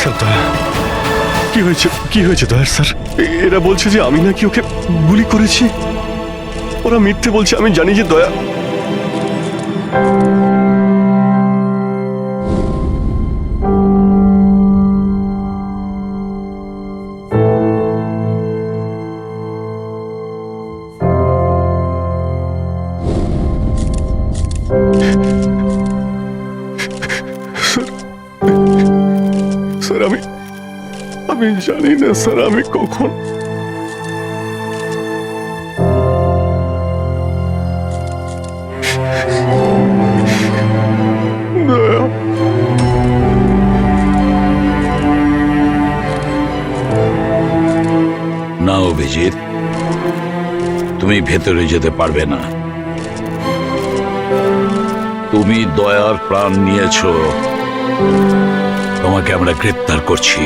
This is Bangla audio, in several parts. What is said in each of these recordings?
স্যার দয়া, কি হয়েছে দয়ার স্যার? এরা বলছে যে আমি নাকি ওকে গুলি করেছি। ওরা মিথ্যে বলছে, আমি জানি যে দয়া। স্যার আমি জানি না স্যার, আমি কখন দয়া। না অভিজিৎ, তুমি ভেতরে যেতে পারবে না। তুমি দয়ার প্রাণ নিয়েছো, তোমাকে আমরা গ্রেপ্তার করছি।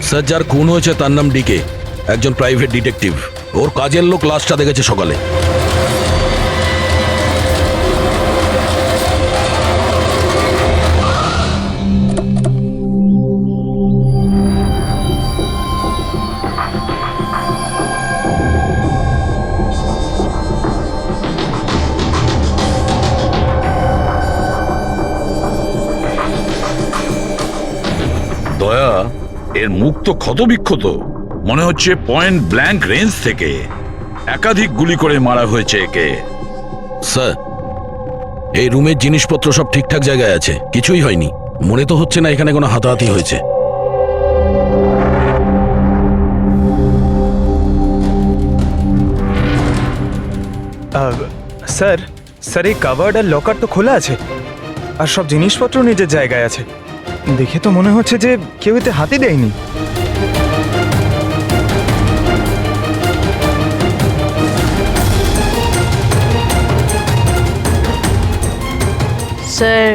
স্যার, যার খুন হয়েছে তার নাম ডিকে, একজন প্রাইভেট ডিটেকটিভ। ওর কাজের লোক লাশটা দেখেছে সকালে। দয়া, এর মুখ তো ক্ষতবিক্ষত, মনে হচ্ছে পয়েন্ট ব্ল্যাঙ্ক রেঞ্জ থেকে একাধিক গুলি করে মারা হয়েছে একে। স্যার, এই রুমের জিনিসপত্র সব ঠিকঠাক জায়গায় আছে, কিছুই হয়নি। মনে তো হচ্ছে না এখানে কোনো হাতাহাতি হয়েছে। স্যার স্যার এই কাভার্ড আর লকার তো খোলা আছে, আর সব জিনিসপত্র নিজের জায়গায় আছে। দেখে তো মনে হচ্ছে যে কেউ এতে হাতই দেয়নি। স্যার,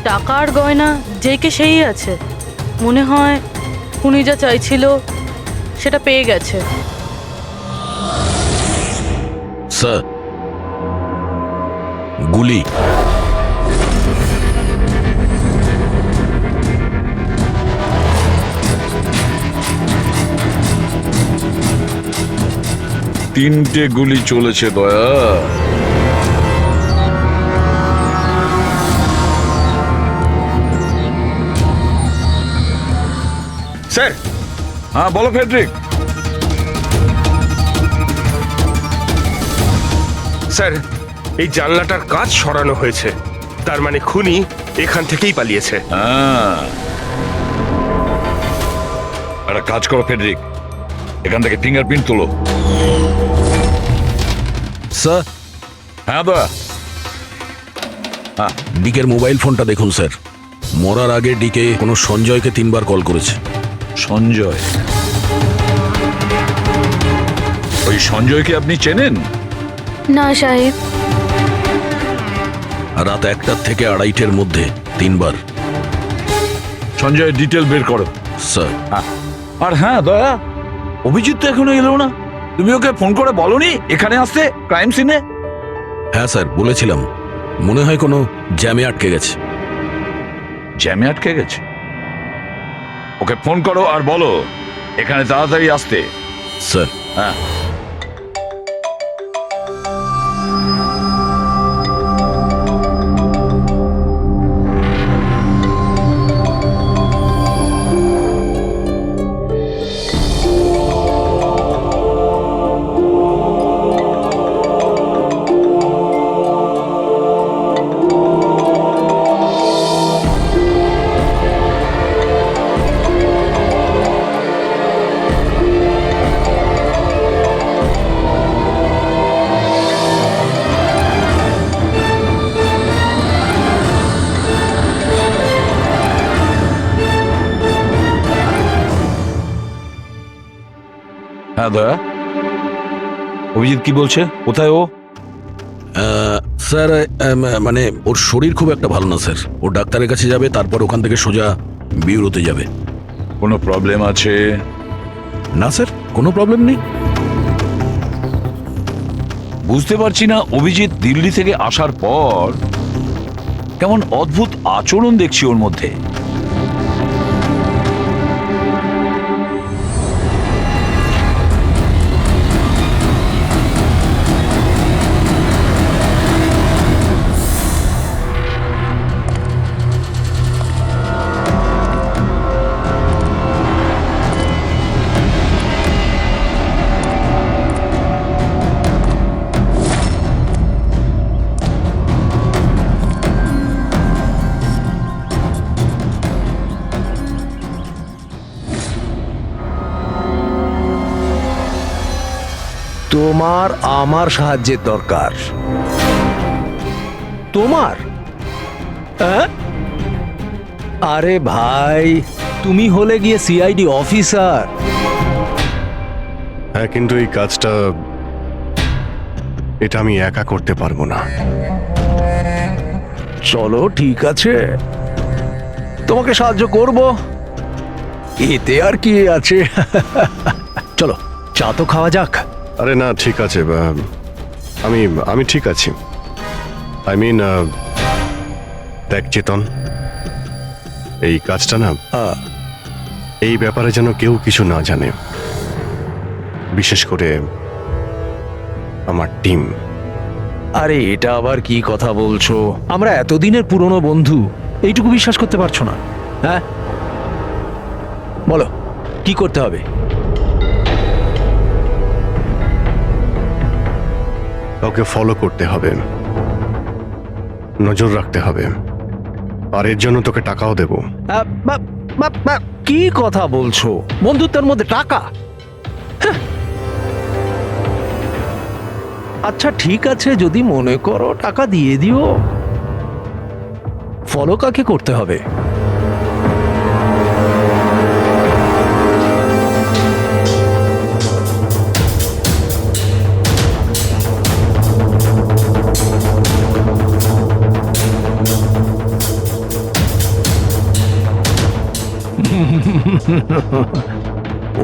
টাকা আর গয়না যেকে সেই আছে। মনে হয় উনি যা চাইছিল সেটা পেয়ে গেছে। স্যার, গুলি। তিনটে গুলি চলেছে দয়া। স্যার, হ্যাঁ বলো ফেডরিক। স্যার এই জানলাটার কাঁচ সরানো হয়েছে, তার মানে খুনি এখান থেকেই পালিয়েছে। হ্যাঁ, একটা কাজ করো ফেডরিক, এখান থেকে ফিঙ্গারপ্রিন্ট তোলো। স্যার, হ্যাঁ দয়া। হ্যাঁ, ডিকের মোবাইল ফোনটা দেখুন স্যার। মরার আগে ডিকে কোনো সঞ্জয়কে 3 বার কল করেছে। সঞ্জয়? ওই সঞ্জয়কে আপনি চেনেন? না সাহেব। রাত 1টা থেকে 2:30-এর মধ্যে 3 বার। সঞ্জয়ের ডিটেল বের করো স্যার। আর হ্যাঁ দয়া, অভিজিৎ তো এখনো এলো না। তুমি ওকে ফোন করে বলনি এখানে আসতে ক্রাইম সিনে? হ্যাঁ স্যার, বলেছিলাম। মনে হয় কোনো জ্যামে আটকে গেছে। জ্যামে আটকে গেছে? ওকে ফোন করো আর বলো এখানে তাড়াতাড়ি আসতে। স্যার। হ্যাঁ। হ্যাঁ দয়া, অভিজিৎ কি বলছে? কোথায় ও? স্যার মানে ওর শরীর খুব একটা ভালো না স্যার। ও ডাক্তারের কাছে যাবে, তারপর ওখান থেকে সোজা বিউরোতে যাবে। কোনো প্রবলেম আছে? না স্যার, কোনো প্রবলেম নেই। বুঝতে পারছি না, অভিজিৎ দিল্লি থেকে আসার পর কেমন অদ্ভুত আচরণ দেখছি ওর মধ্যে। তোমার আমার সাহায্যের দরকার। তোমার? হ্যাঁ? আরে ভাই, তুমি হলে গিয়ে সিআইডি অফিসার। হ্যাঁ, কিন্তু এই কাজটা এটা আমি একা করতে পারবো না। চলো ঠিক আছে, তোমাকে সাহায্য করব, এতে আর কি আছে। চলো চা তো খাওয়া যাক। আরে না, ঠিক আছে, আমি আমি ঠিক আছি। আই মিন, দেখ চেতন, এই কাজটা না, এই ব্যাপারে যেন কেউ কিছু না জানে, বিশেষ করে আমার টিম। আরে এটা আবার কি কথা বলছো? আমরা এতদিনের পুরনো বন্ধু, এইটুকু বিশ্বাস করতে পারছো না? হ্যাঁ বলো, কি করতে হবে? কাউকে ফলো করতে হবে, নজর রাখতে হবে, আর এর জন্য তোকে টাকাও দেবো। কি কথা বলছো? বন্ধুত্বের মধ্যে টাকা? হ্যাঁ। আচ্ছা ঠিক আছে, যদি মনে করো টাকা দিয়ে দিও। ফলো কাকে করতে হবে?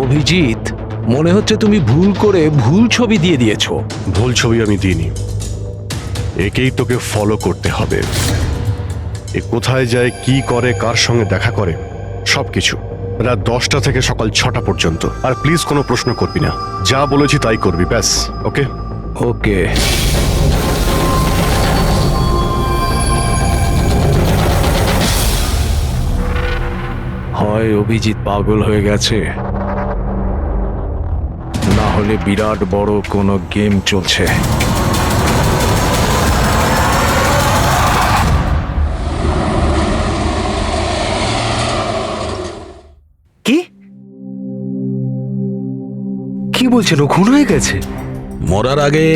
অভিজিৎ, মনে হচ্ছে তুমি ভুল করে ভুল ছবি দিয়ে দিয়েছো। ভুল ছবি আমি দিইনি, একেই তোকে ফলো করতে হবে। এ কোথায় যায়, কি করে, কার সঙ্গে দেখা করে, সবকিছু রাত 10টা থেকে সকাল 6টা পর্যন্ত। আর প্লিজ কোনো প্রশ্ন করবি না, যা বলেছি তাই করবি, ব্যাস। ওকে? ওকে। হয় অভিজিৎ পাগল হয়ে গেছে, না হলে বিরাট বড় কোনো গেম চলছে। কি কি বলছেন? ও খুন হয়ে গেছে? মরার আগে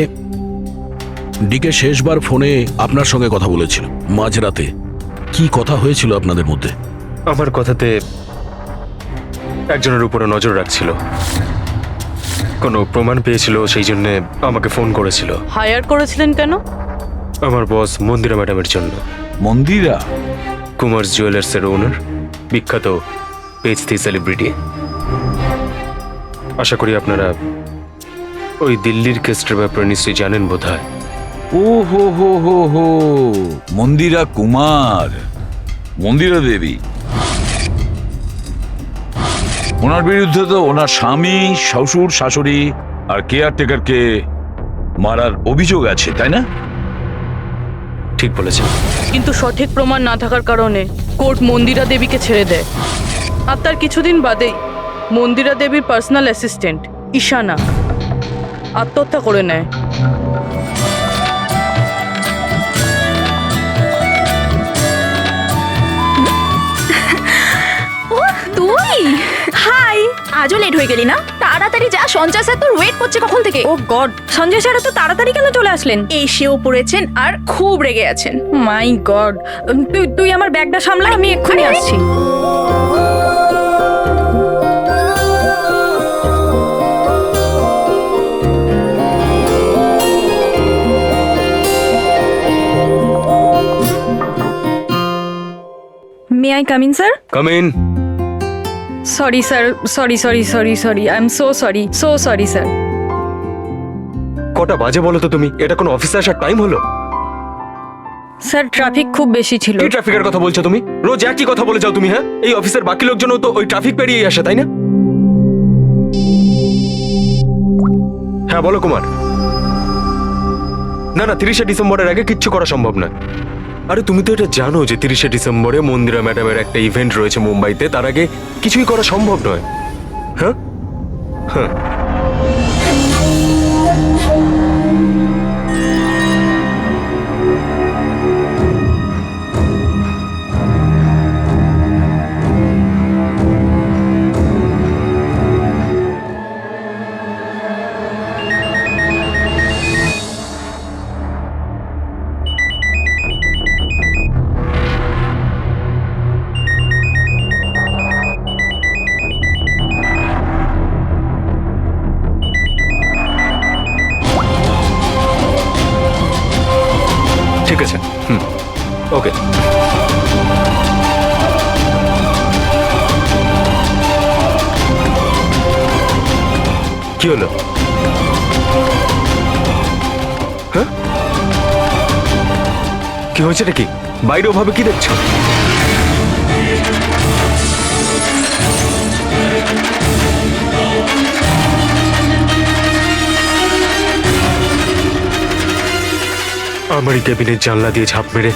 ডিকে শেষবার ফোনে আপনার সঙ্গে কথা বলেছিল মাঝরাতে। কি কথা হয়েছিল আপনাদের মধ্যে? আমার কথাতে একজনের উপরে নজর রাখছিল, কোনো প্রমাণ পেয়েছিল, সেই জন্য আমাকে ফোন করেছিল। হায়ার করেছিলেন কেন? আমার বস মন্দিরা ম্যাডামের জন্য। মন্দিরা? কুমার জুয়েলার্সের ওনার, বিখ্যাত পেজথি সেলিব্রিটি। আশা করি আপনারা ওই দিল্লির কেসটার ব্যাপারে নিশ্চয়ই জানেন বোধহয়। ও হো হো হো হো, মন্দিরা কুমার, মন্দিরা দেবী। ওনার বিরুদ্ধে তো ওনার স্বামী, শ্বশুর, শাশুড়ি আর কেয়ারটেকারকে মারার অভিযোগ আছে, তাই না? ঠিক বলেছেন। কিন্তু সঠিক প্রমাণ না থাকার কারণে কোর্ট মন্দিরা দেবীকে ছেড়ে দেয়। আর তার কিছুদিন বাদেই মন্দিরা দেবীর পার্সোনাল অ্যাসিস্ট্যান্ট ঈশানা আত্মহত্যা করে নেয়। তুই? হাই, আজও লেট হয়ে গেলি না? তাড়াতাড়ি যা, সঞ্জয় স্যার তোর ওয়েট করছে কখন থেকে। ও গড, সঞ্জয় স্যার তো তাড়াতাড়ি কেন চলে আসলেন? এসেও পড়েছেন আর খুব রেগে আছেন। মাই গড, তুই আমার ব্যাগটা সামলা, আমি এক্ষুনি আসছি। Come in sir? Come in. Sorry sir, sorry I am so sorry sir. কটা বাজে বলো তো তুমি? এটা কোনো অফিসে আসার টাইম হলো? স্যার ট্রাফিক খুব বেশি ছিল। কি ট্রাফিকের কথা বলছো তুমি? রোজ একই কথা বলে যাও তুমি। হ্যাঁ, এই অফিসের বাকি লোকজনও তো ওই ট্রাফিক পেরিয়েই আসে, তাই না? হ্যাঁ বলো কুমার। না না, 30শে ডিসেম্বরের আগে কিচ্ছু করা সম্ভব না। আরে তুমি তো এটা জানো যে 30শে ডিসেম্বরে মন্দিরা ম্যাডামের একটা ইভেন্ট রয়েছে মুম্বাইতে, তার আগে কিছুই করা সম্ভব নয়। হ্যাঁ হ্যাঁ, ঠিক আছে। ওকে। কি হলো? হ্যাঁ, কি হয়েছে নাকি? বাইরে ওভাবে কি দেখছো? আমার এই কেবিনের জানলা দিয়ে ঝাঁপ মেরে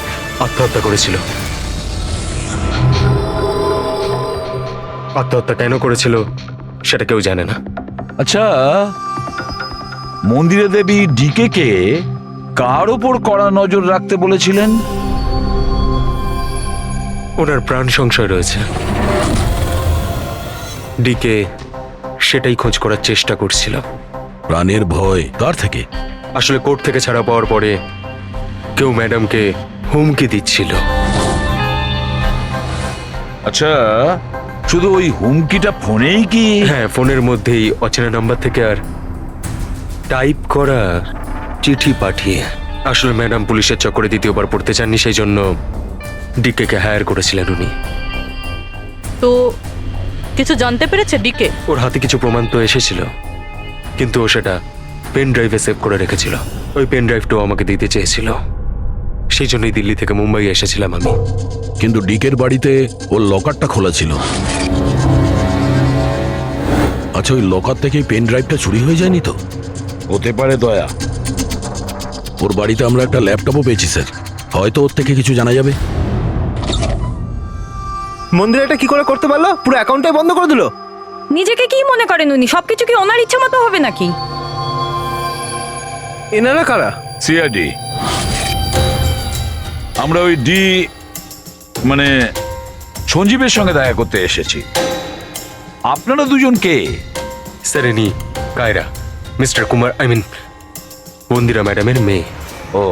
আত্মহত্যা করেছিল। আত্মহত্যা কেন করেছিল সেটা কেউ জানে না। আচ্ছা, মন্দিরা দেবী ডিকে কে কার ওপর কড়া নজর রাখতে বলেছিলেন? ওনার প্রাণ সংশয় রয়েছে। ডিকে সেটাই খোঁজ করার চেষ্টা করছিল। প্রাণের ভয় কার থেকে? আসলে কোর্ট থেকে ছাড়া পাওয়ার পরে কেউ ম্যাডামকে হুমকি দিচ্ছিল। আচ্ছা, শুধু ওই হুমকিটা ফোনেই কি? হ্যাঁ, ফোনের মধ্যেই অচেনা নাম্বার থেকে আর টাইপ করা চিঠি পাঠিয়ে। আসলে ম্যাডাম পুলিশের চক্করে দ্বিতীয়বার পড়তে চাননি, সেই জন্য ডিকে কে হায়ার করেছিলেন উনি। তো কিছু জানতে পেরেছে ডিকে? ওর হাতে কিছু প্রমাণ তো এসেছিল, কিন্তু ও সেটা পেন ড্রাইভে সেভ করে রেখেছিল। ওই পেন ড্রাইভটাও আমাকে দিতে চেয়েছিল, সেই জন্যই দিল্লি থেকে মুম্বাই এসেছিলাম আমি। কিন্তু ডিকের বাড়িতে ওর লকারটা খোলা ছিল। আচ্ছা, ওই লকার থেকে পেন ড্রাইভটা চুরি হয়ে যায়নি তো? হতে পারে দয়া। ওর বাড়িতে আমরা একটা ল্যাপটপও পেয়েছি স্যার, হয়তো ওর থেকে কিছু জানা যাবে। মন্দির এটা কি করে করতে পারলো? পুরো অ্যাকাউন্টটাই বন্ধ করে দিল। নিজেকে কি মনে করেন উনি? সবকিছু কি ওনার ইচ্ছা মতো হবে নাকি? এনারা কারা? সিআইডি। আমরা ওই মানে সঞ্জীবের সঙ্গে দেখা করতে এসেছি। আপনারা দুজন কে? স্যার, ইনি Kaira, mister Kumar, I mean Mandira ম্যাডামের মেয়ে। ও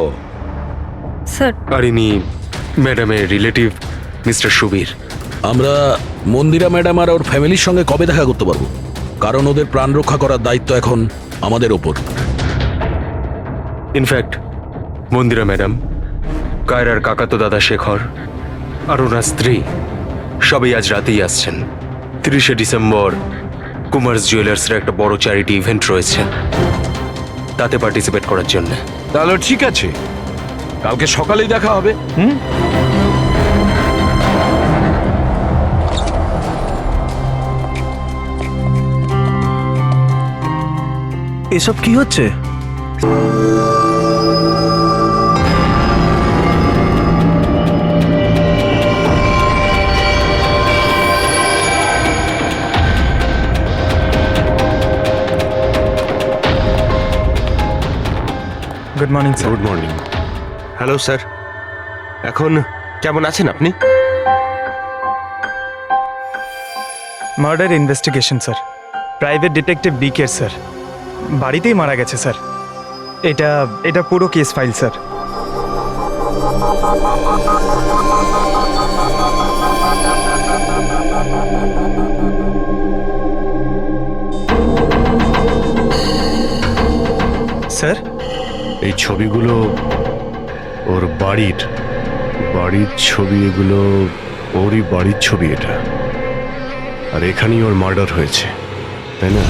স্যার আর ইনি ম্যাডামের রিলেটিভ মিস্টার সুবীর। আমরা মন্দিরা ম্যাডাম আর ওর ফ্যামিলির সঙ্গে কবে দেখা করতে পারবো? কারণ ওদের প্রাণ রক্ষা করার দায়িত্ব এখন আমাদের ওপর। ইনফ্যাক্ট মন্দিরা ম্যাডাম, কায়রার কাকাতো দাদা শেখর আর ওনার স্ত্রী সবাই আজ রাতেই আসছেন। 30শে ডিসেম্বর কুমার জুয়েলার্সের একটা বড় চ্যারিটি ইভেন্ট রয়েছে, তাতে পার্টিসিপেট করার জন্য। তাহলে ঠিক আছে, কালকে সকালেই দেখা হবে। এসব কি হচ্ছে? Good morning sir. Good morning. Hello sir, এখন কেমন আছেন আপনি? Murder investigation sir, private detective DK sir, বাড়িতেই মারা গেছে স্যার। এটা পুরো কেস ফাইল স্যার। স্যার, এই ছবিগুলো ওর বাড়ির ছবি। এগুলো ওরই বাড়ির ছবি এটা, আর এখানেই ওর মার্ডার হয়েছে, তাই না?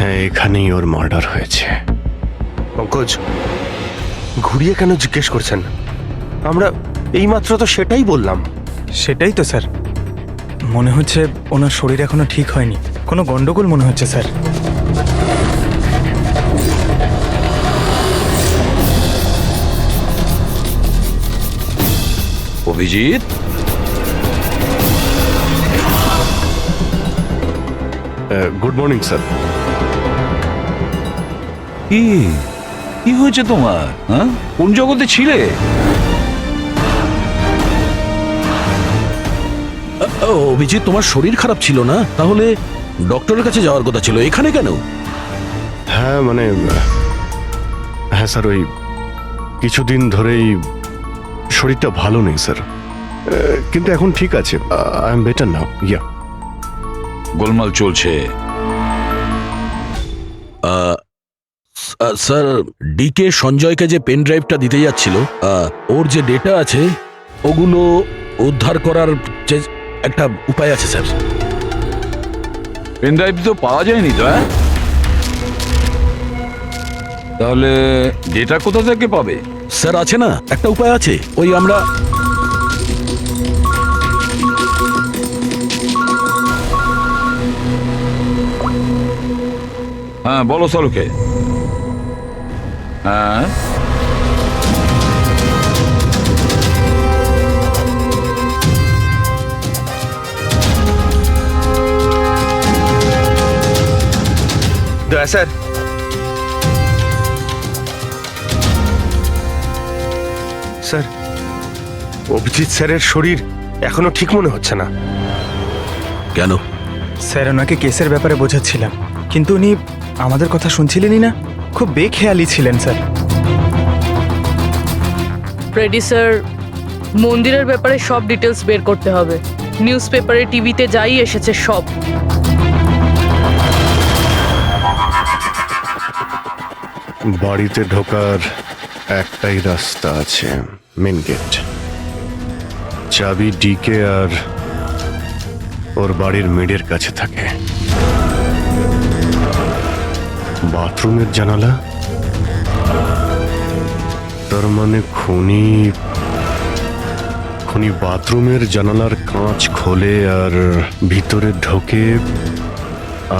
হ্যাঁ, এখানেই ওর মার্ডার হয়েছে। পঙ্কজ, ঘুরিয়ে কেন জিজ্ঞেস করছেন? আমরা এইমাত্র তো সেটাই বললাম। সেটাই তো স্যার, মনে হচ্ছে ওনার শরীর এখনো ঠিক হয়নি, কোনো গন্ডগোল মনে হচ্ছে sir. Abhijit, good morning sir. কি কি হয়েছে তোমার? হ্যাঁ, কোন জগতে ছিলে? অভিজিৎ, তোমার শরীর খারাপ ছিল না? তাহলে ডক্টরের কাছে যাওয়ার কথা ছিল, এখানে কেন? হ্যাঁ মানে, হ্যাঁ স্যার, ওই কিছুদিন ধরেই শরীরটা ভালো নেই স্যার, কিন্তু এখন ঠিক আছে। I am better now. Yeah, গোলমাল চলছে। স্যার, ডিকে সঞ্জয়কে যে পেন ড্রাইভটা দিতে যাচ্ছিল, ওর যে ডেটা আছে ওগুলো উদ্ধার করার যে একটা উপায় আছে স্যার। পেন ড্রাইভ তো পাওয়া যায়নি তো? তাহলে ডেটা কোথা থেকে পাবে? স্যার, আছে না একটা উপায় আছে, ওই আমরা হ্যাঁ, বলো সলোকে। হ্যাঁ, দয়া স্যার, স্যার, অভিজিৎ স্যারের শরীর এখনো ঠিক মনে হচ্ছে না। কেন? স্যার, ওনাকে কেসের ব্যাপারে বোঝাচ্ছিলাম, কিন্তু উনি আমাদের কথা শুনছিলেনই না, খুব বেখেয়ালি ছিলেন স্যার। ফ্রেডি স্যার, মন্দিরের ব্যাপারে সব ডিটেলস বের করতে হবে। নিউজ পেপারে, টিভিতে যাই এসেছে সব। বাড়িতে ঢোকার একটাই রাস্তা আছে, মেন গেট। চাবি ডিকে আর ওর বাড়ির মেডের কাছে থাকে। বাথরুমের জানালা, তার মানে খুনি বাথরুমের জানালার কাঁচ খোলে আর ভিতরে ঢোকে,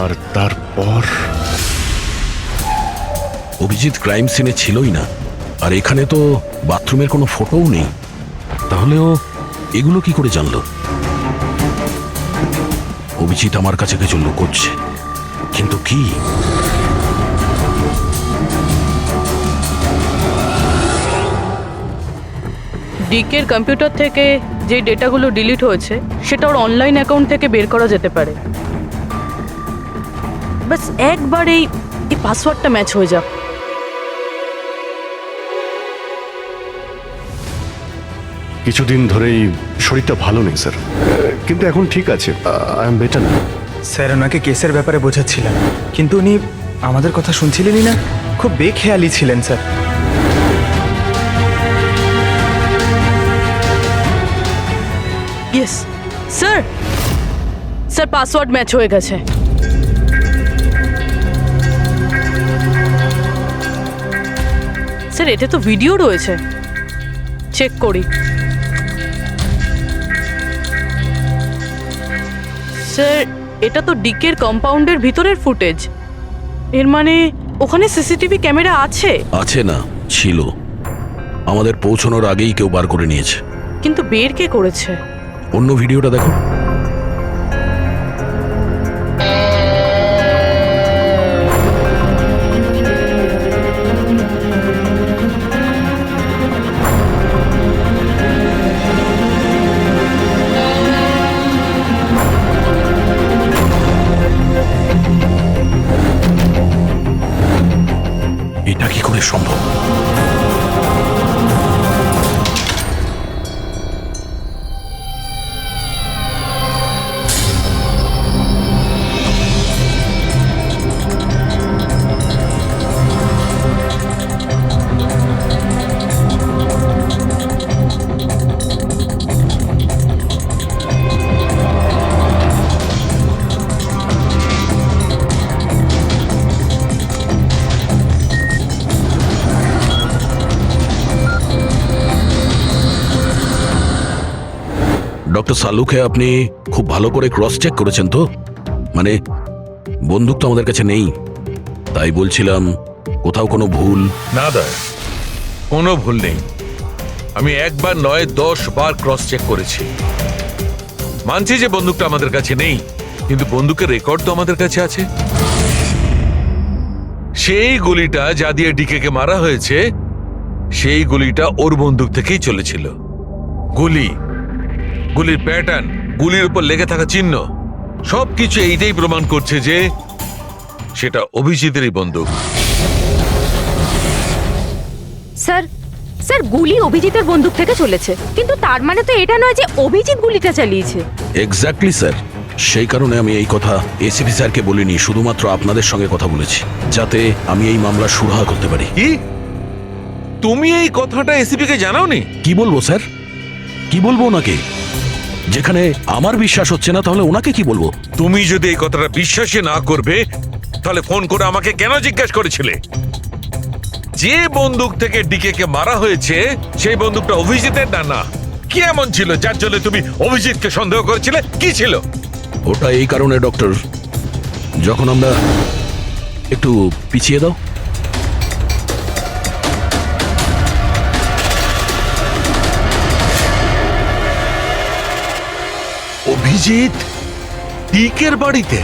আর তারপর অভিজিৎ ক্রাইম সিনে ছিলই না, আর এখানে তো বাথরুমের কোনো ফটোও নেই। তাহলে ও এগুলো কি করে জানলো? অভিজিৎ আমার কাছে কিছু লুকোচ্ছে, কিন্তু কি? ডিকের কম্পিউটার থেকে যে ডেটাগুলো ডিলিট হয়েছে সেটা ওর অনলাইন অ্যাকাউন্ট থেকে বের করা যেতে পারে। বাস একবার এই পাসওয়ার্ডটা ম্যাচ হয়ে যাক। কিছুদিন ধরেই শরীরটা ভালো নেই স্যার, কিন্তু এখন ঠিক আছে। I am better now. Sir, ওনাকে কেসের ব্যাপারে বোঝাচ্ছিলাম, কিন্তু উনি আমাদের কথা শুনছিলেনই না, খুব বেখেয়ালি ছিলেন sir. Yes sir, sir password match হয়ে গেছে। স্যার, এতে তো ভিডিও রয়েছে, চেক করি। স্যার, এটা তো ডিকের কম্পাউন্ডের ভিতরের ফুটেজ। এর মানে ওখানে সিসিটিভি ক্যামেরা আছে? আছে না, ছিল। আমাদের পৌঁছানোর আগেই কেউ বার করে নিয়েছে। কিন্তু বের কে করেছে? অন্য ভিডিওটা দেখো। এটা কি করে সম্ভব? ডক্টর সালুকে আপনি খুব ভালো করে ক্রস চেক করেছেন তো? মানে বন্দুক তো আমাদের কাছে নেই, তাই বলছিলাম কোথাও কোনো ভুল? না দয়া, কোনো ভুল নেই। আমি একবার নয় 10 বার ক্রস চেক করেছি। মানছি যে বন্দুকটা আমাদের কাছে নেই, কিন্তু বন্দুকের রেকর্ড তো আমাদের কাছে আছে। সেই গুলিটা যা দিয়ে ডিকে কে মারা হয়েছে, সেই গুলিটা ওর বন্দুক থেকেই চলেছিল। গুলির প্যাটার্ন, গুলির উপর লেগে থাকা চিহ্ন, সবকিছু এইটাই প্রমাণ করছে যে সেটা অভিজিতেরই বন্দুক। স্যার স্যার গুলি অভিজিতের বন্দুক থেকে চলেছে, কিন্তু তার মানে তো এটা নয় যে অভিজিৎ গুলিটা চালিয়েছে। এক্স্যাক্টলি স্যার, সেই কারণে আমি এই কথা এসিপি স্যারকে বলিনি, শুধুমাত্র আপনাদের সঙ্গে কথা বলেছি, যাতে আমি এই মামলা সুরাহা করতে পারি। কি তুমি এই কথাটা এসিপি কে জানাওনি? কি বলবো স্যার, কি বলবো ওনাকে? যেখানে আমার বিশ্বাস হচ্ছে না, তাহলে ওনাকে কি বলবো? তুমি যদি এই কথাটা বিশ্বাসই না করবে, তাহলে ফোন করে আমাকে কেন জিজ্ঞেস করেছিলে? যে বন্দুক থেকে ডিকে কে মারা হয়েছে সেই বন্দুকটা অভিজিতের না? কি এমন ছিল যার জন্য তুমি অভিজিৎকে সন্দেহ করেছিলে? কি ছিল ওটা? এই কারণে ডক্টর, যখন আমরা একটু পিছিয়ে দাও। অভিজিৎ ডিকের বাড়িতে?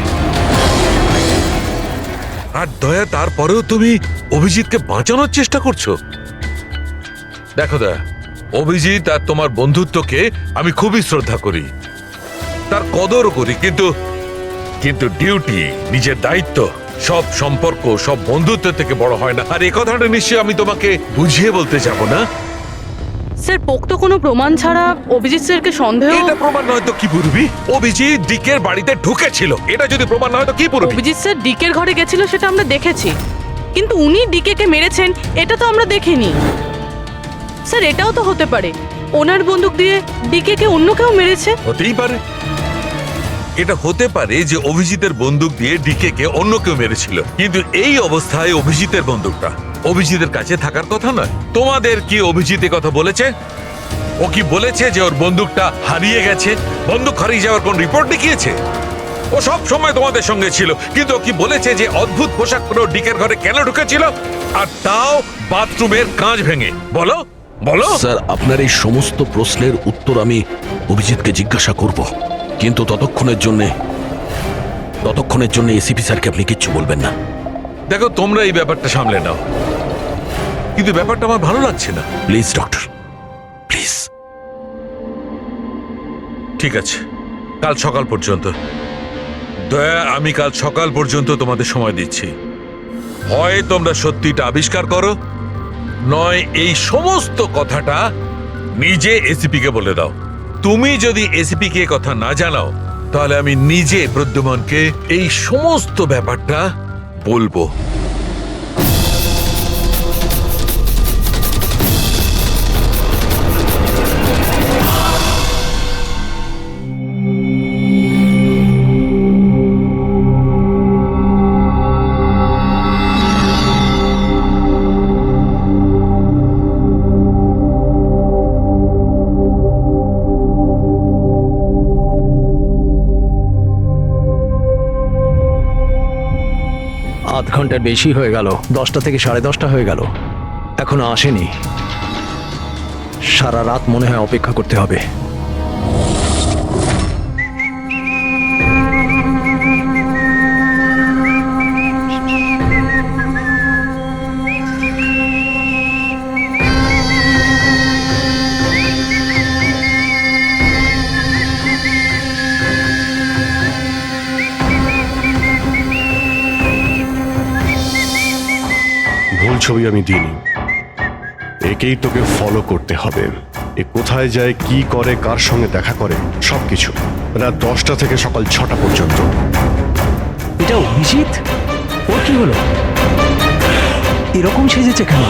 আর দয়া, তারপরেও তুমি অভিজিৎকে বাঁচানোর চেষ্টা করছো? দেখো দয়া, অভিজিৎ আর তোমার বন্ধুত্বকে আমি খুবই শ্রদ্ধা করি, তার কদর করি, কিন্তু ডিউটি, নিজের দায়িত্ব, সব সম্পর্ক, সব বন্ধুত্ব থেকে বড় হয় না। আর এই কথাটা নিশ্চয়ই আমি তোমাকে বুঝিয়ে বলতে যাব না। স্যার, পোক্ত কোনো প্রমাণ ছাড়া অভিজিৎ স্যারকে সন্দেহ? এটা প্রমাণ নয় তো কি পুরবি? অভিজিৎ ডিকের বাড়িতে ঢুকেছিল, এটা যদি প্রমাণ নয় তো কি পুরবি? অভিজিৎ স্যার ডিকের ঘরে গেছিল সেটা আমরা দেখেছি, কিন্তু উনি ডিকে কে মেরেছেন এটা তো আমরা দেখিনি। স্যার, এটাও তো হতে পারে ওনার বন্দুক দিয়ে ডিকে কে অন্য কেউ মেরেছে। হতেই পারে, এটা হতে পারে যে অভিজিতের বন্দুক দিয়ে ডিকে কে অন্য কেউ মেরেছিল, কিন্তু এই অবস্থায় অভিজিতের বন্দুকটা অভিজিতের কাছে থাকার কথা নয়। তোমাদের কি অভিজিৎ কথা বলেছে? ও কি বলেছে যে ওর বন্দুকটা হারিয়ে গেছে? বন্দুক হারিয়ে যাওয়ার কোন রিপোর্ট দেখিয়েছে? ও সব সময় তোমাদের সঙ্গে ছিল, কিন্তু ও কি বলেছে যে অদ্ভুত পোশাক পরে ডিকের ঘরে কেন ঢুকেছিল, আর তাও বাথরুমের কাঁচ ভেঙে? বলো বলো। স্যার, আপনার এই সমস্ত প্রশ্নের উত্তর আমি অভিজিৎকে জিজ্ঞাসা করব, কিন্তু ততক্ষণের জন্য এসিপি স্যারকে আপনি কিচ্ছু বলবেন না। দেখো, তোমরা এই ব্যাপারটা সামলে নাও, কিন্তু ব্যাপারটা আমার ভালো লাগছে না। Please doctor, please. ঠিক আছে, কাল সকাল পর্যন্ত। দয়া, আমি কাল সকাল পর্যন্ত তোমাদের সময় দিচ্ছি। হয় তোমরা সত্যিটা আবিষ্কার করো, নয় এই সমস্ত কথাটা নিজে এসিপি কে বলে দাও। তুমি যদি এসিপি কে কথা না জানাও, তাহলে আমি নিজে প্রদ্যুমনকে এই সমস্ত ব্যাপারটা বলবো। আধ ঘন্টার বেশি হয়ে গেল, 10টা থেকে 10:30 হয়ে গেল, এখনো আসেনি। সারা রাত মনে হয় অপেক্ষা করতে হবে। ভুল ছবি আমি দিইনি, একেই তোকে ফলো করতে হবে। এ কোথায় যায়, কি করে, কার সঙ্গে দেখা করে, সবকিছু রাত 10টা থেকে সকাল 6টা পর্যন্ত। এটা অভিজিৎ? ওর কি হলো? এরকম সেজেছে কেন?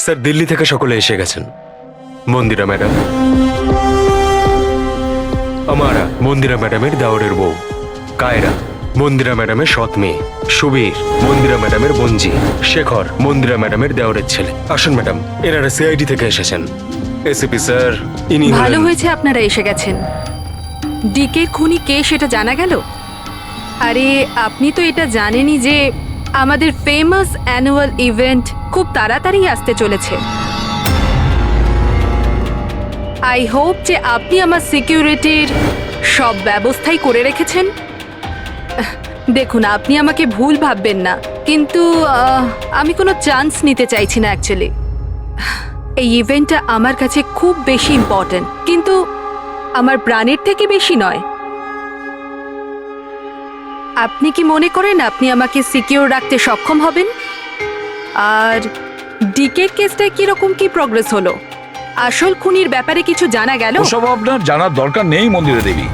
স্যার দিল্লি থেকে সকলে এসে গেছেন। মন্দিরা ম্যাডাম, আমারা মন্দিরা ম্যাডামের দাওরের বউ, কায়রা মন্দিরা ম্যাডামের সৎ মেয়ে, সুবীর মন্দিরা ম্যাডামের বোনজি, শেখর মন্দিরা ম্যাডামের দেওরের ছেলে। আসুন ম্যাডাম, এনারা সিআইডি থেকে এসেছেন। এসিপি স্যার, ইনি ভালো হলেন- হয়েছে আপনারা এসে গেছেন। ডিকে খুনি কে সেটা জানা গেল? আরে আপনি তো এটা জানেনই যে আমাদের ফেমাস অ্যানুয়াল ইভেন্ট খুব তাড়াতাড়ি আসতে চলেছে। আই হোপ যে আপনি আমার সিকিউরিটির সব ব্যবস্থাই করে রেখেছেন। দেখুন, আপনি আমাকে ভুল ভাববেন না, কিন্তু আমি কোনো চান্স নিতে চাইছি না অ্যাকচুয়ালি। এই ইভেন্টটা আমার কাছে খুব বেশি ইম্পর্ট্যান্ট, কিন্তু আমার প্রাণের থেকে বেশি নয়। আপনি কি মনে করেন আপনি আমাকে সিকিউর রাখতে সক্ষম হবেন? আর ডিকে কেসটায় কিরকম কি প্রগ্রেস হলো? আসল খুনির ব্যাপারে কিছু জানা গেল? ওসব আপনার জানার দরকার নেই মন্দিরা দেবী।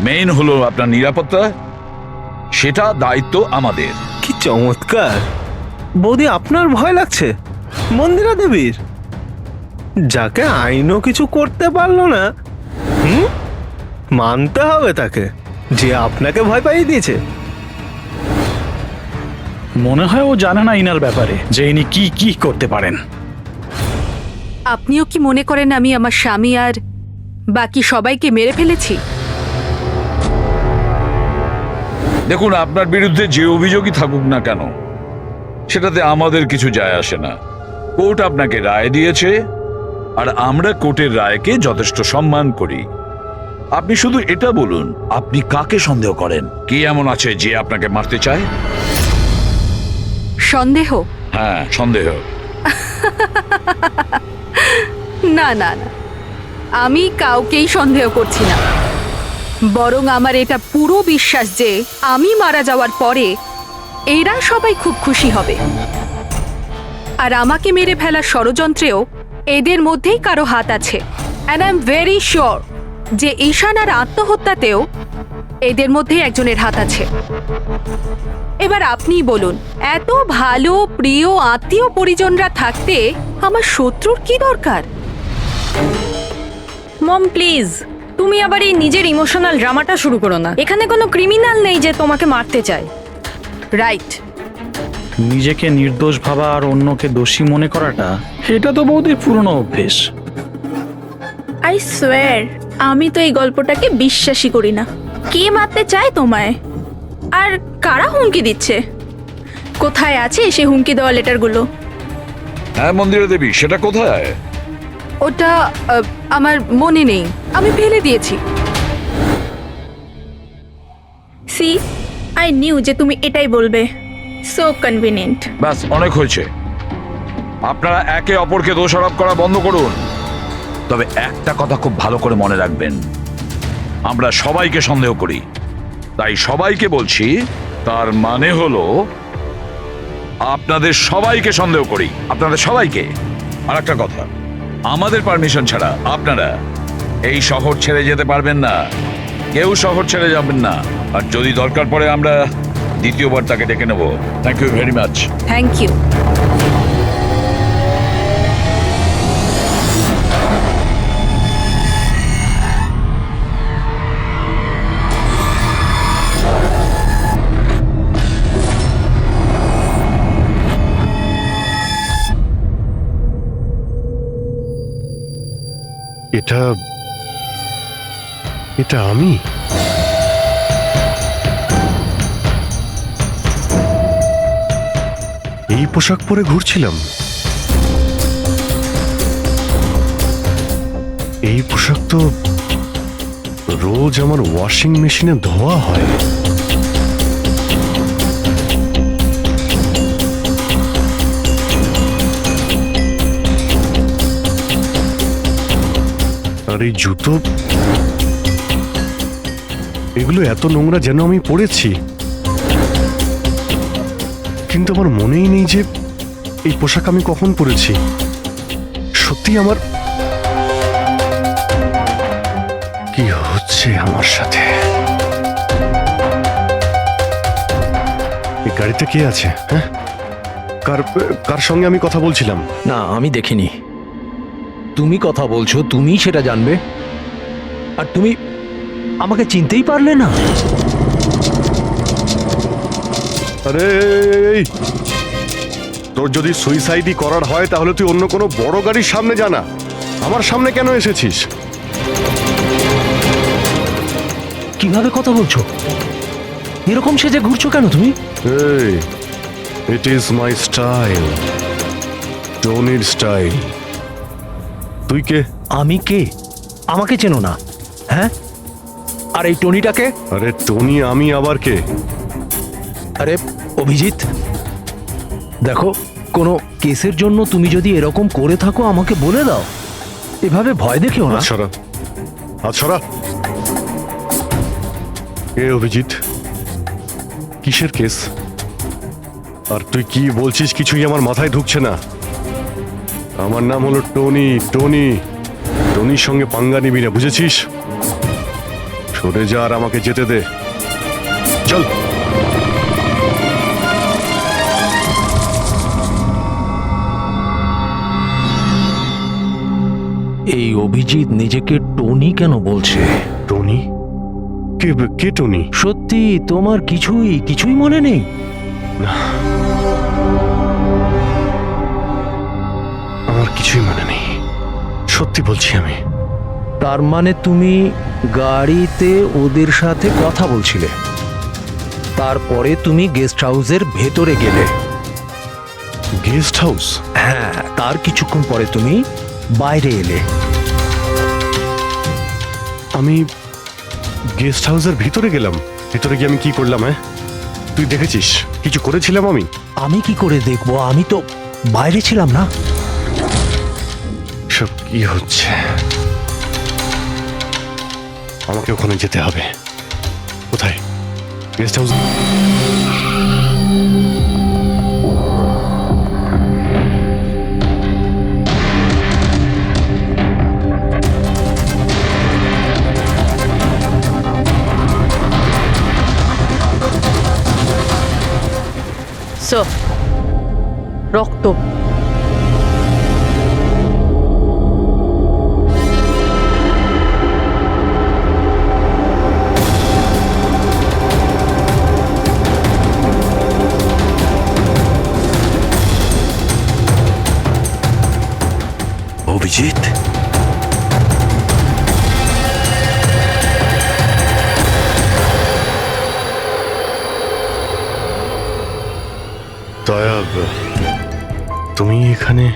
মেইন হলো আপনার নিরাপত্তা, সেটা দায়িত্ব আমাদের। কি চমৎকার! বৌদি, আপনার ভয় লাগছে মন্দিরা দেবীর? যাকে আইনও কিছু করতে পারলো না, মানতে হবে তাকে যে আপনাকে ভয় পাইয়ে দিয়েছে। মনে হয় ও জানে না ইনার ব্যাপারে যে ইনি কি কি করতে পারেন। আপনিও কি মনে করেন আমি আমার স্বামী আর বাকি সবাইকে মেরে ফেলেছি? দেখুন, আপনার বিরুদ্ধে যে অভিযোগই থাকুক না কেন, সেটাতে আমাদের কিছু যায় আসে না। কোর্ট আপনাকে রায় দিয়েছে, আর আমরা কোর্টের রায়কে যথেষ্ট সম্মান করি। আপনি শুধু এটা বলুন, আপনি কাকে সন্দেহ করেন? কি এমন আছে যে আপনাকে মারতে চায়? সন্দেহ? হ্যাঁ, সন্দেহ। না না না, আমি কাউকেই সন্দেহ করছি না। বরং আমার এটা পুরো বিশ্বাস যে আমি মারা যাওয়ার পরে এরা সবাই খুব খুশি হবে। আর আমাকে মেরে ফেলার ষড়যন্ত্রেও এদের মধ্যেই কারো হাত আছে। And I am very sure যে ঈশান আর আত্মহত্যাতেও এদের মধ্যে একজনের হাত আছে। এবার আপনিই বলুন, এত ভালো প্রিয় আত্মীয় পরিজনরা থাকতে আমার শত্রুর কি দরকার? মম প্লিজ, তুমি আবার এই নিজের ইমোশনাল ড্রামাটা শুরু করো না। এখানে কোনো ক্রিমিনাল নেই যে তোমাকে মারতে চায়। রাইট। নিজেকে নির্দোষ ভাবা আর অন্যকে দোষী মনে করাটা, এটা তো বৌদির পুরনো অভ্যেস। আই সোয়ার, আমি তো এই গল্পটাকে বিশ্বাসই করি না। কে মারতে চায় তোমায়? আর কারা হুমকি দিচ্ছে? কোথায় আছে সে হুমকি দেওয়া লেটারগুলো? হ্যাঁ মন্দিরা দেবী, সেটা কোথায়? ওটা আমার মনে নেই, আমি ফেলে দিয়েছি। সি, আই নিউ যে তুমি এটাই বলবে। So convenient. ব্যাস, অনেক হয়েছে। আপনারা একে অপরকে দোষারোপ করা বন্ধ করুন। তবে একটা কথা খুব ভালো করে মনে রাখবেন, আমরা সবাইকে সন্দেহ করি। তাই সবাইকে বলছি, তার মানে হলো আপনাদের সবাইকে সন্দেহ করি, আপনাদের সবাইকে। আর একটা কথা, আমাদের পারমিশন ছাড়া আপনারা এই শহর ছেড়ে যেতে পারবেন না। কেউ শহর ছেড়ে যাবেন না। আর যদি দরকার পড়ে আমরা দ্বিতীয়বার তাকে ডেকে নেব। Thank you very much. Thank you. এটা এটা আমি? এই পোশাক পরে ঘুরছিলাম? এই পোশাক তো রোজ আমার ওয়াশিং মেশিনে ধোয়া হয়। আর এই জুতো, এগুলো এত নোংরা যেন আমি পরেছি। কিন্তু আমার মনেই নেই যে এই পোশাক আমি কখন পরেছি। সত্যি আমার কি হচ্ছে আমার সাথে? এই গাড়িতে কে আছে? হ্যাঁ, কার কার সঙ্গে আমি কথা বলছিলাম? না, আমি দেখিনি। তুমি কথা বলছো, তুমি সেটা জানবে। আর তুমি আমাকে চিনতেই পারলে না? আরে এই, তোর যদি সুইসাইডই করার হয় তাহলে তুই অন্য কোনো বড় গাড়ির সামনে জানা, আমার সামনে কেন এসেছিস? কিভাবে কথা বলছো? এরকম সেজে ঘুরছো কেন তুমি? এই, ইট ইজ মাই স্টাইল, টনির স্টাইল। তুই কে? আমি কে? আমাকে চেনো না? হ্যাঁ, আর এই টনিটাকে? আরে টনি আমি আবার কে? আরে অভিজিৎ, দেখো, কোনো কেসের জন্য তুমি যদি এরকম করে থাকো আমাকে বলে দাও, এভাবে ভয় দেখিও না। সরা, হাত সরা। কে অভিজিৎ? কিসের কেস? আর তুই কি বলছিস কিছুই আমার মাথায় ঢুকছে না। আমার নাম হলো টনি। টনি, টনির সঙ্গে পাঙ্গা নিবি না, বুঝেছিস? সরে যা আর আমাকে যেতে দে। চল। এই অভিজিৎ নিজেকে টনি কেন বলছে? টনি? কে কে টনি? সত্যি তোমার কিছুই মনে নেই? আমার কিছুই মনে নেই, সত্যি বলছি আমি। তার মানে তুমি গাড়িতে ওদের সাথে কথা বলছিলে, তারপরে তুমি গেস্ট হাউসের ভেতরে গেলে। Guest house? হ্যাঁ, তার কিছুক্ষণ পরে তুমি বাইরে এলে। আমি গেস্ট হাউসের ভিতরে গেলাম? ভিতরে গিয়ে আমি কি করলাম? হ্যাঁ, তুই দেখেছিস কিছু করেছিলাম আমি? আমি কি করে দেখবো? আমি তো বাইরে ছিলাম না। সব কি হচ্ছে? আমাকে ওখানে যেতে হবে। কোথায়? Guest house? স্যার, রক্ত। অভিজিৎ, দয়া, তুমি এখানে?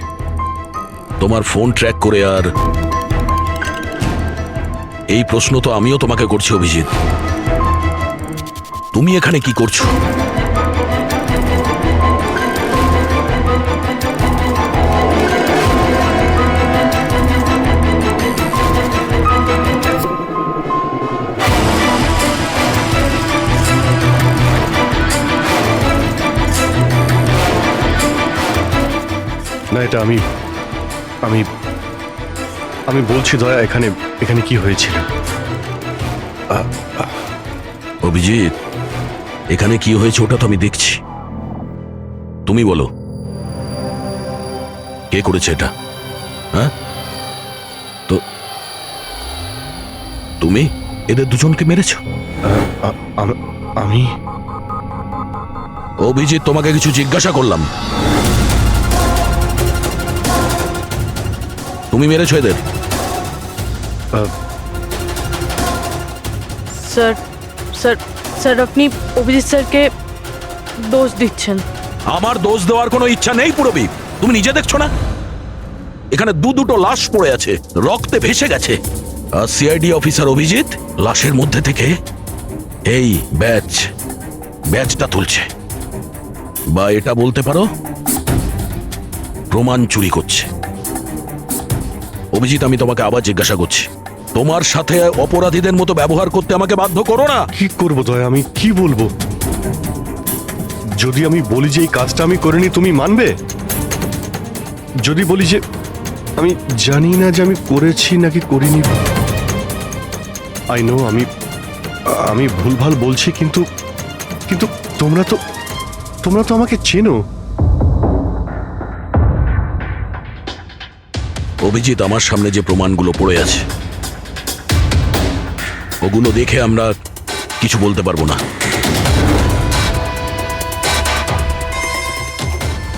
তোমার ফোন ট্র্যাক করে আর এই প্রশ্ন তো আমিও তোমাকে করছি অভিজিৎ। তুমি এখানে কি করছো? না, এটা আমি আমি আমি বলছি দয়া, এখানে এখানে কি হয়েছিল? অভিজিৎ, এখানে কি হয়েছে ওটা তো আমি দেখছি। তুমি বলো, কে করেছে এটা? হ্যাঁ, তো তুমি এদের দুজনকে মেরেছো? আমি? অভিজিৎ, তোমাকে কিছু জিজ্ঞাসা করলাম। তুমি মেরেছো এদের? স্যার স্যার স্যার, আপনি অভিজিৎ স্যারকে দোষ দিচ্ছেন। আমার দোষ দেওয়ার কোনো ইচ্ছা নেই পুরবি। তুমি নিজে দেখছো না এখানে দুটো লাশ পড়ে আছে, রক্তে ভেসে গেছে। আর সিআইডি অফিসার অভিজিৎ লাশের মধ্যে থেকে এই ব্যাজটা তুলছে, বা এটা বলতে পারো প্রমাণ চুরি করছে। অভিজিৎ, আমি তোমাকে আবার জিজ্ঞাসা করছি, তোমার সাথে অপরাধীদের মতো ব্যবহার করতে আমাকে বাধ্য করো না। কি করবো দয়া, আমি কি বলবো? যদি আমি বলি যে এই কাজটা আমি করিনি, তুমি মানবে? যদি বলি যে আমি জানি না যে আমি করেছি নাকি করিনি, আই নো আমি ভুলভাল বলছি, কিন্তু কিন্তু তোমরা তো আমাকে চেনো। অভিজিৎ আমার সামনে যে প্রমাণগুলো পড়ে আছে ওগুলো দেখে আমরা কিছু বলতে পারবো না।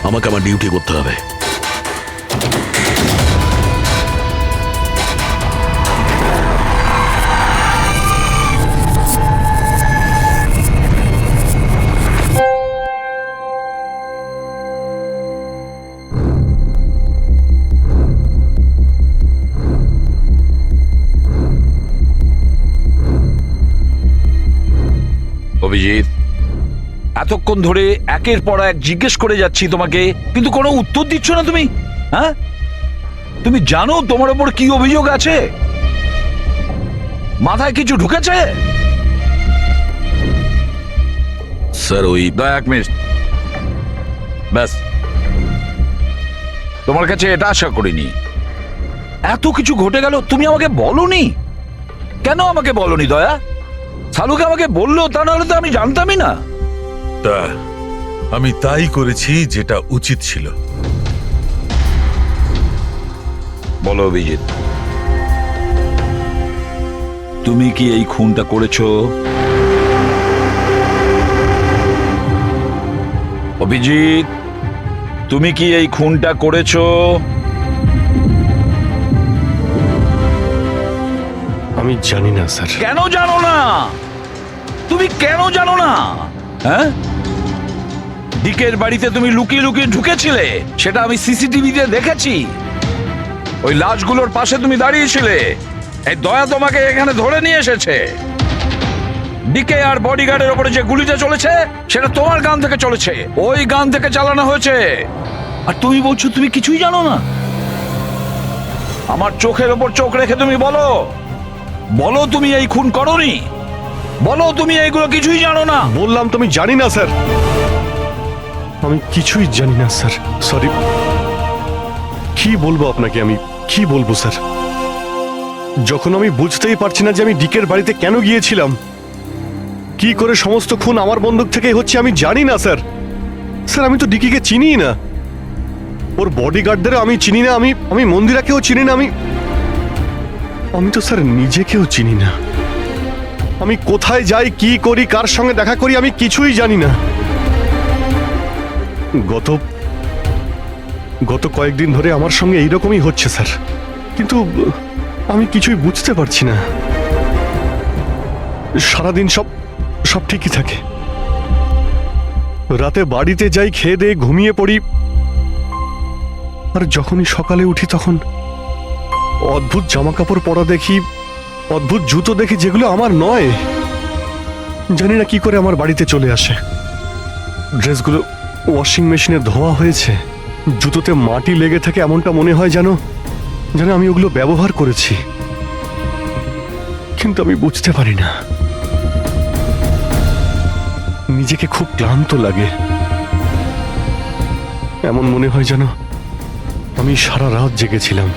আমাকে আমার ডিউটি করতে হবে। অভিজিৎ, এতক্ষণ ধরে একের পর এক জিজ্ঞেস করে যাচ্ছি তোমাকে, কিন্তু কোনো উত্তর দিচ্ছ না তুমি। হ্যাঁ, তুমি জানো তোমার ওপর কি অভিযোগ আছে? মাথায় কিছু ঢুকেছে? স্যার ওই এক মিনিট, ব্যাস। তোমার কাছে এটা আশা করিনি। এত কিছু ঘটে গেল, তুমি আমাকে বলনি কেন? আমাকে বলনি দয়া? সালুকে আমাকে বললো, তা নাহলে তো আমি জানতামই না। তা আমি তাই করেছি যেটা উচিত ছিল। বলো অভিজিৎ, তুমি কি এই খুনটা করেছো? অভিজিৎ, তুমি কি এই খুনটা করেছো? আমি জানি না স্যার। কেন জানো না? তুমি কেন জানো না? হ্যাঁ, ডিকের বাড়িতে তুমি লুকিয়ে লুকিয়ে ঢুকেছিলে, সেটা আমি সিসিটিভিতে দেখেছি। ওই লাশগুলোর পাশে তুমি দাঁড়িয়েছিলে। এই দয়া তোমাকে এখানে ধরে নিয়ে এসেছে। ডিকে আর বডিগার্ডের ওপরে যে গুলিটা চলেছে সেটা তোমার গান থেকে চলেছে, ওই গান থেকে চালানো হয়েছে। আর তুমি বলছো তুমি কিছুই জানো না? আমার চোখের ওপর চোখ রেখে তুমি বলো, বলো তুমি এই খুন করোনি। বলো তুমি এইগুলো কিছুই জানো না। বললাম তো আমি জানি না স্যার, আমি কিছুই জানি না স্যার। সরি। কি বলবো আপনাকে, আমি কি বলবো স্যার? যখন আমি বুঝতেই পারছি না যে আমি ডিকের বাড়িতে কেন গিয়েছিলাম, কি করে সমস্ত খুন আমার বন্দুক থেকেই হচ্ছে, আমি জানি না স্যার। স্যার আমি তো ডিকিকে চিনিই না, ওর বডিগার্ডদেরও আমি চিনি না, আমি মন্দিরাকেও চিনি না, আমি তো স্যার নিজেকেও চিনি না। আমি কোথায় যাই, কি করি, কার সঙ্গে দেখা করি, আমি কিছুই জানি না। গত কয়েকদিন ধরে আমার সঙ্গে এইরকমই হচ্ছে স্যার, কিন্তু আমি কিছুই বুঝতে পারছি না। সারাদিন সব ঠিকই থাকে, রাতে বাড়িতে যাই, খেয়ে দিয়ে ঘুমিয়ে পড়ি, আর যখনই সকালে উঠি তখন অদ্ভুত জামা কাপড় পরা দেখি, অদ্ভুত জুতো দেখি, যেগুলো আমার নয়। জানি না কি করে আমার বাড়িতে চলে আসে। ড্রেসগুলো ওয়াশিং মেশিনে ধোয়া হয়েছে, জুতোতে মাটি লেগে থাকে, এমনটা মনে হয় যেন আমি ওগুলো ব্যবহার করেছি, কিন্তু আমি বুঝতে পারি না। নিজেকে খুব ক্লান্ত লাগে, এমন মনে হয় যেন আমি সারা রাত জেগেছিলাম।